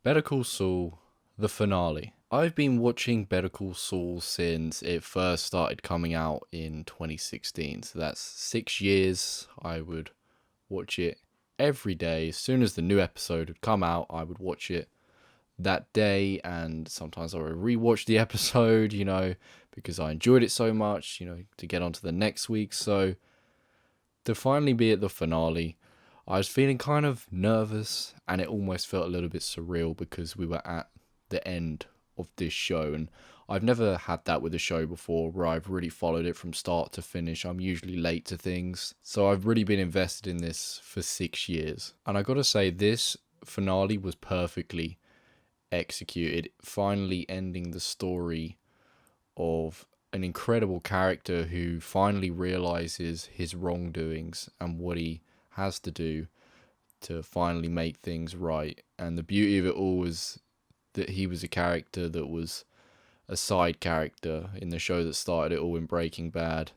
Better Call Saul, the finale. I've been watching Better Call Saul since it first started coming out in 2016. So that's 6 years. I would watch it every day. As soon as the new episode had come out, I would watch it that day. And sometimes I would rewatch the episode, because I enjoyed it so much, to get on to the next week. So to finally be at the finale, I was feeling kind of nervous and it almost felt a little bit surreal because we were at the end of this show. And I've never had that with a show before where I've really followed it from start to finish. I'm usually late to things. So I've really been invested in this for 6 years. And I gotta say, this finale was perfectly executed, finally ending the story of an incredible character who finally realizes his wrongdoings and what he has to do to finally make things right. And the beauty of it all was that he was a character that was a side character in the show that started it all in Breaking Bad.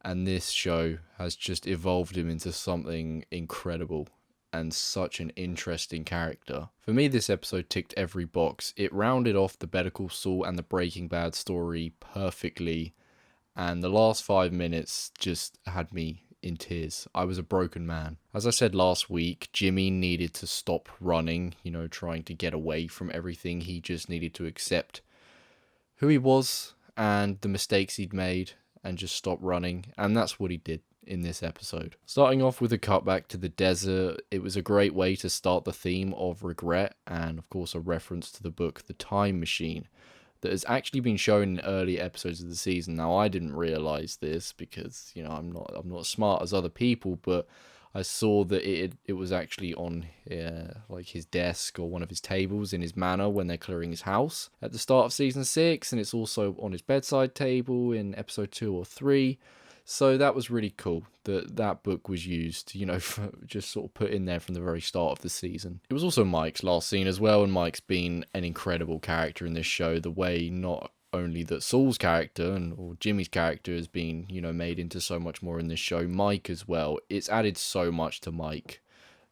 And this show has just evolved him into something incredible and such an interesting character. For me, this episode ticked every box. It rounded off the Better Call Saul and the Breaking Bad story perfectly, and the last 5 minutes just had me in tears. I was a broken man. As I said last week, Jimmy needed to stop running, trying to get away from everything. He just needed to accept who he was and the mistakes he'd made and just stop running, and that's what he did in this episode. Starting off with a cutback to the desert, it was a great way to start the theme of regret and of course a reference to the book The Time Machine that has actually been shown in early episodes of the season. Now I didn't realize this because I'm not as smart as other people, but I saw that it was actually on like his desk or one of his tables in his manor when they're clearing his house at the start of season 6, and it's also on his bedside table in episode 2 or 3. So that was really cool that book was used, just sort of put in there from the very start of the season. It was also Mike's last scene as well, and Mike's been an incredible character in this show. The way not only that Saul's character or Jimmy's character has been, made into so much more in this show, Mike as well. It's added so much to Mike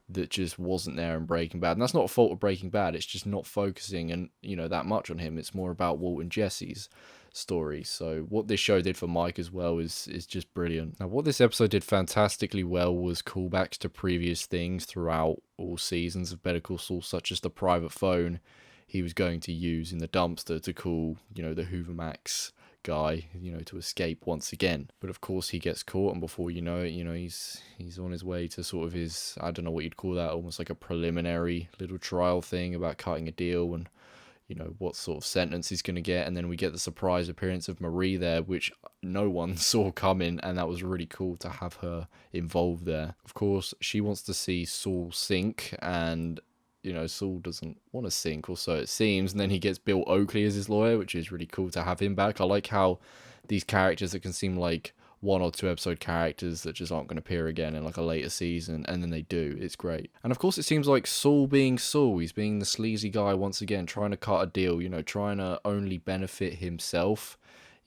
that just wasn't there in Breaking Bad. And that's not a fault of Breaking Bad. It's just not focusing and that much on him. It's more about Walt and Jesse's story. So what this show did for Mike as well is just brilliant. Now what this episode did fantastically well was callbacks to previous things throughout all seasons of Better Call Saul, such as the private phone he was going to use in the dumpster to call, the Hoover Max guy, to escape once again. But of course he gets caught, and before you know it, he's on his way to sort of his, I don't know what you'd call that, almost like a preliminary little trial thing about cutting a deal and what sort of sentence he's going to get. And then we get the surprise appearance of Marie there, which no one saw coming, and that was really cool to have her involved there. Of course, she wants to see Saul sink, and Saul doesn't want to sink, or so it seems, and then he gets Bill Oakley as his lawyer, which is really cool to have him back. I like how these characters that can seem like 1 or 2 episode characters that just aren't going to appear again in like a later season, and then they do. It's great. And of course it seems like Saul being Saul, he's being the sleazy guy once again, trying to cut a deal, trying to only benefit himself,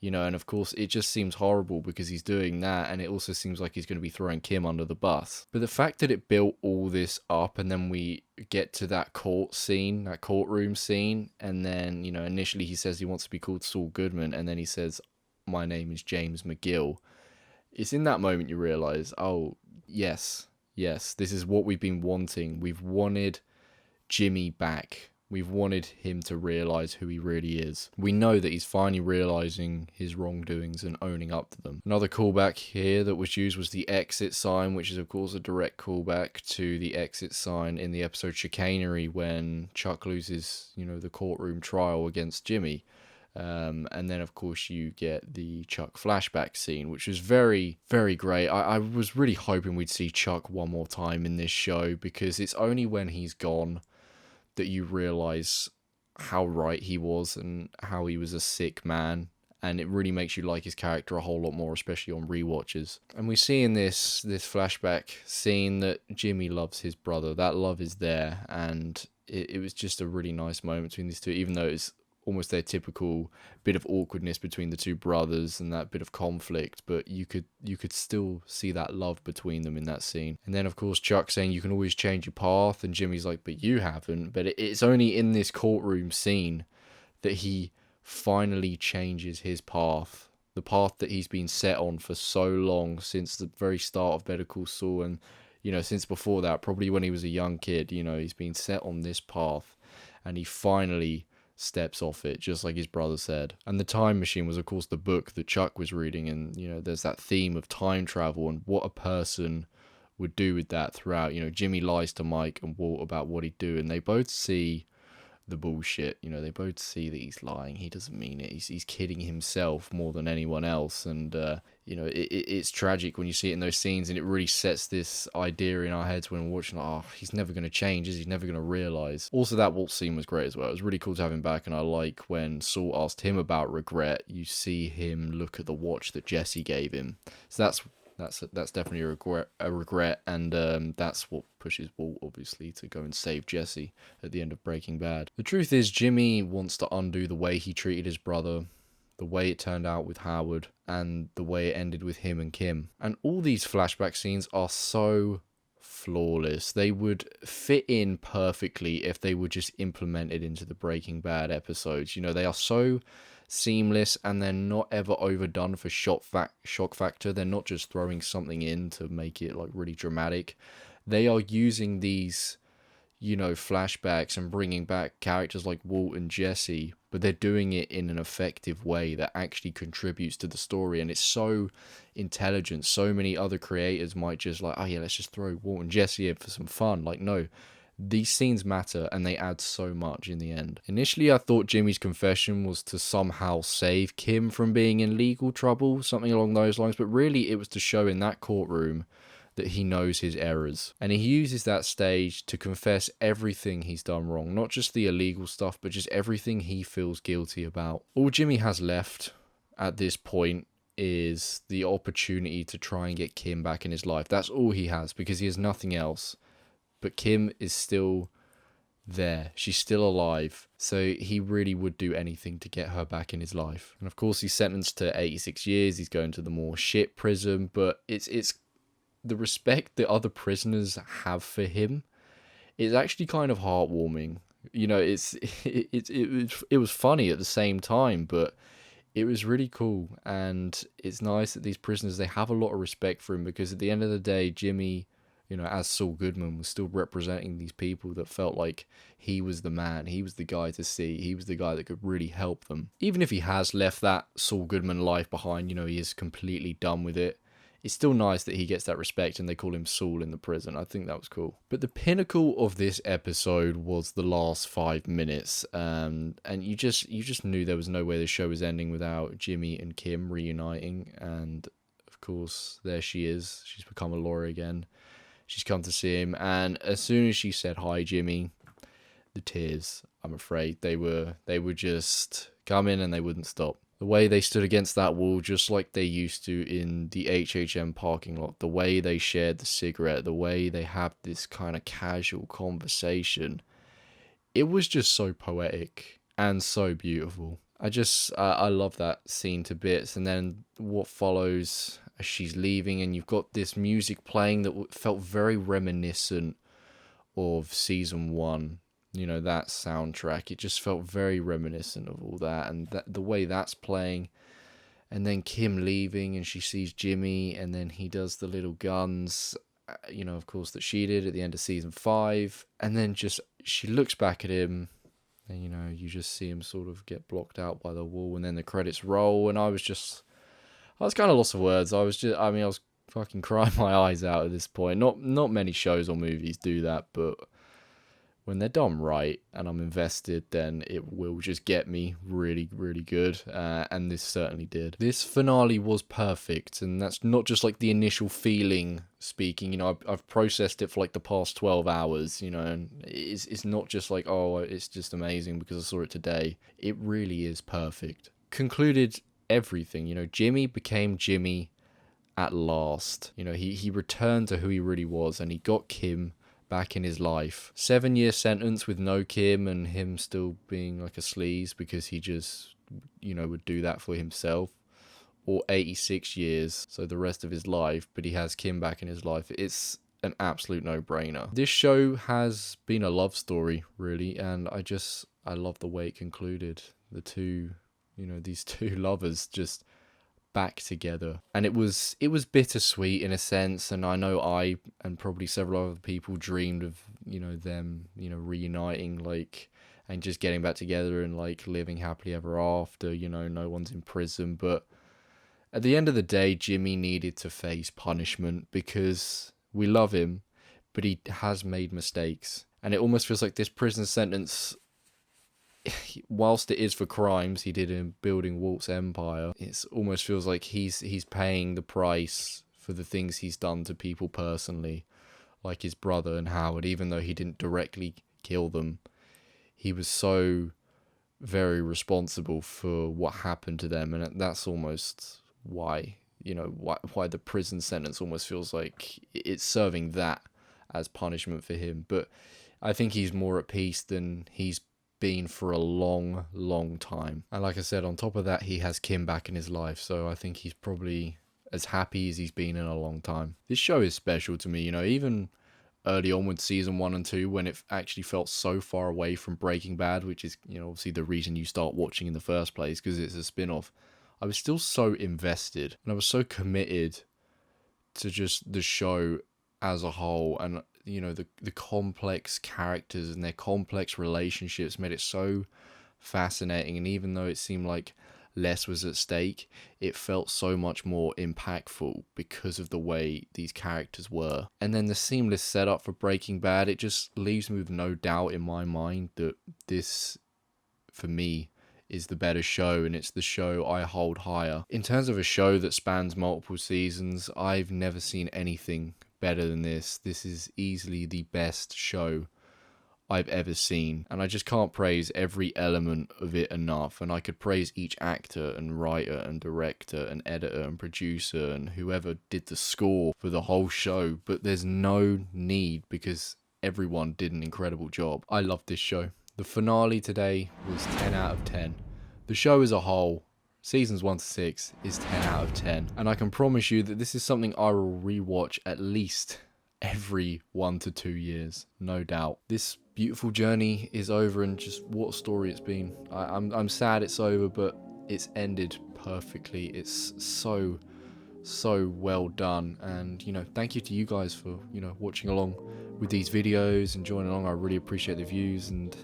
and of course it just seems horrible because he's doing that, and it also seems like he's going to be throwing Kim under the bus. But the fact that it built all this up, and then we get to that courtroom scene, and then, initially he says he wants to be called Saul Goodman, and then he says, "My name is James McGill." It's in that moment you realise, oh, yes, this is what we've been wanting. We've wanted Jimmy back. We've wanted him to realise who he really is. We know that he's finally realising his wrongdoings and owning up to them. Another callback here that was used was the exit sign, which is of course a direct callback to the exit sign in the episode Chicanery when Chuck loses, the courtroom trial against Jimmy. And then, of course, you get the Chuck flashback scene, which was very, very great. I was really hoping we'd see Chuck one more time in this show, because it's only when he's gone that you realise how right he was and how he was a sick man. And it really makes you like his character a whole lot more, especially on rewatches. And we see in this flashback scene that Jimmy loves his brother. That love is there, and it was just a really nice moment between these two, even though it's almost their typical bit of awkwardness between the two brothers and that bit of conflict, but you could still see that love between them in that scene. And then of course Chuck saying you can always change your path, and Jimmy's like, but you haven't. But it's only in this courtroom scene that he finally changes his path, the path that he's been set on for so long, since the very start of Better Call Saul, and since before that, probably when he was a young kid. He's been set on this path, and he finally steps off it, just like his brother said. And the time machine was of course the book that Chuck was reading, and there's that theme of time travel and what a person would do with that throughout. Jimmy lies to Mike and Walt about what he'd do, and they both see the bullshit. They both see that he's lying. He doesn't mean it. He's kidding himself more than anyone else. And it's tragic when you see it in those scenes, and it really sets this idea in our heads when we're watching, like, oh, he's never going to change, is he? He's never going to realize. Also, that Walt scene was great as well. It was really cool to have him back, and I like when Saul asked him about regret, you see him look at the watch that Jesse gave him. So that's definitely a regret, and that's what pushes Walt, obviously, to go and save Jesse at the end of Breaking Bad. The truth is, Jimmy wants to undo the way he treated his brother, the way it turned out with Howard, and the way it ended with him and Kim. And all these flashback scenes are so flawless. They would fit in perfectly if they were just implemented into the Breaking Bad episodes. They are so seamless, and they're not ever overdone for shock factor. They're not just throwing something in to make it like really dramatic. They are using these flashbacks and bringing back characters like Walt and Jesse, but they're doing it in an effective way that actually contributes to the story, and it's so intelligent. So many other creators might just like, oh yeah, let's just throw Walt and Jesse in for some fun. Like, no, these scenes matter, and they add so much in the end. Initially, I thought Jimmy's confession was to somehow save Kim from being in legal trouble, something along those lines, but really it was to show in that courtroom that he knows his errors. And he uses that stage to confess everything he's done wrong, not just the illegal stuff, but just everything he feels guilty about. All Jimmy has left at this point is the opportunity to try and get Kim back in his life. That's all he has, because he has nothing else. But Kim is still there. She's still alive. So he really would do anything to get her back in his life. And of course, he's sentenced to 86 years. He's going to the more shit prison. But it's the respect that other prisoners have for him is actually kind of heartwarming. It was funny at the same time, but it was really cool. And it's nice that these prisoners, they have a lot of respect for him, because at the end of the day, Jimmy, as Saul Goodman, was still representing these people that felt like he was the man, he was the guy to see, he was the guy that could really help them. Even if he has left that Saul Goodman life behind, he is completely done with it, it's still nice that he gets that respect, and they call him Saul in the prison. I think that was cool. But the pinnacle of this episode was the last 5 minutes, and you just knew there was no way the show was ending without Jimmy and Kim reuniting. And of course, there she is. She's become a lawyer again. She's come to see him, and as soon as she said hi, Jimmy, the tears, I'm afraid, they were just coming, and they wouldn't stop. The way they stood against that wall, just like they used to in the HHM parking lot, the way they shared the cigarette, the way they had this kind of casual conversation, it was just so poetic and so beautiful. I love that scene to bits. And then what follows as she's leaving, and you've got this music playing that felt very reminiscent of season 1. That soundtrack, it just felt very reminiscent of all that, and the way that's playing. And then Kim leaving, and she sees Jimmy, and then he does the little guns, of course, that she did at the end of season 5. And then she looks back at him, and you just see him sort of get blocked out by the wall, and then the credits roll. And I was kind of lost for words. I was fucking crying my eyes out at this point. Not many shows or movies do that, but when they're done right and I'm invested, then it will just get me really, really good. And this certainly did. This finale was perfect, and that's not just like the initial feeling speaking. I've processed it for like the past 12 hours, and it's not just like, oh, it's just amazing because I saw it today. It really is perfect. Concluded everything. Jimmy became Jimmy at last. He returned to who he really was, and he got Kim back in his life. 7-year sentence with no Kim and him still being like a sleaze because he just, would do that for himself. Or 86 years, so the rest of his life, but he has Kim back in his life. It's an absolute no-brainer. This show has been a love story, really, and I love the way it concluded. The two, these two lovers just back together, and it was bittersweet in a sense, and I know I and probably several other people dreamed of them reuniting, like, and just getting back together and like living happily ever after. No one's in prison, but at the end of the day, Jimmy needed to face punishment because we love him, but he has made mistakes. And it almost feels like this prison sentence, whilst it is for crimes he did in building Walt's empire, it almost feels like he's paying the price for the things he's done to people personally, like his brother and Howard. Even though he didn't directly kill them, he was so very responsible for what happened to them, and that's almost why the prison sentence almost feels like it's serving that as punishment for him. But I think he's more at peace than he's been for a long time. And like I said, on top of that, he has Kim back in his life, so I think he's probably as happy as he's been in a long time. This show is special to me, even early on with season 1 and 2, when it actually felt so far away from Breaking Bad, which is obviously the reason you start watching in the first place, because it's a spin-off. I was still so invested, and I was so committed to just the show as a whole, and the complex characters and their complex relationships made it so fascinating. And even though it seemed like less was at stake, it felt so much more impactful because of the way these characters were. And then the seamless setup for Breaking Bad, it just leaves me with no doubt in my mind that this, for me, is the better show, and it's the show I hold higher. In terms of a show that spans multiple seasons, I've never seen anything better than this. This is easily the best show I've ever seen, and I just can't praise every element of it enough. And I could praise each actor and writer and director and editor and producer and whoever did the score for the whole show, but there's no need because everyone did an incredible job. I love this show. The finale today was 10 out of 10. The show as a whole, seasons 1 to 6, is 10 out of 10. And I can promise you that this is something I will rewatch at least every 1 to 2 years, no doubt. This beautiful journey is over, and just what a story it's been. I'm sad it's over, but it's ended perfectly. It's so well done, and thank you to you guys for watching along with these videos and joining along. I really appreciate the views, and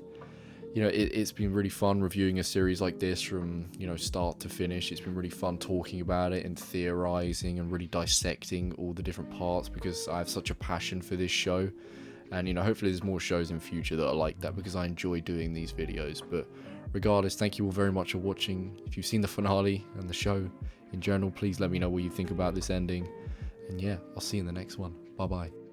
it's been really fun reviewing a series like this from start to finish. It's been really fun talking about it and theorizing and really dissecting all the different parts, because I have such a passion for this show. And hopefully there's more shows in future that are like that, because I enjoy doing these videos. But regardless, thank you all very much for watching. If you've seen the finale and the show in general, please let me know what you think about this ending. And yeah, I'll see you in the next one. Bye bye.